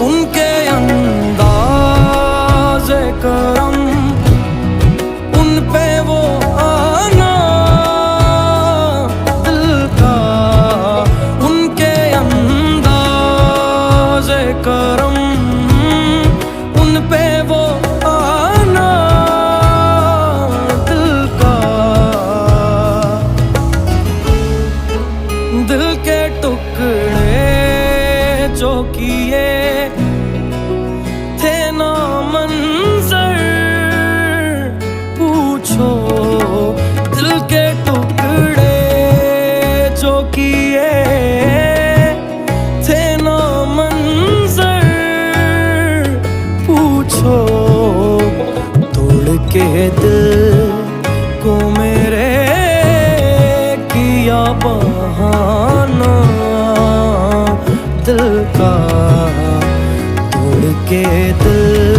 उनके अंदाज़े करम, उन पे वो आना दिल का, उनके अंदाज़े करम, उन पे वो आना दिल का। दिल के टुकड़े जो किए थे ना मंजर, पूछो दिल के टुकड़े जो किए थे ना मंजर, पूछो तोड़ के दिल को मेरे किया बहाना दिल का, तोड़ के दिल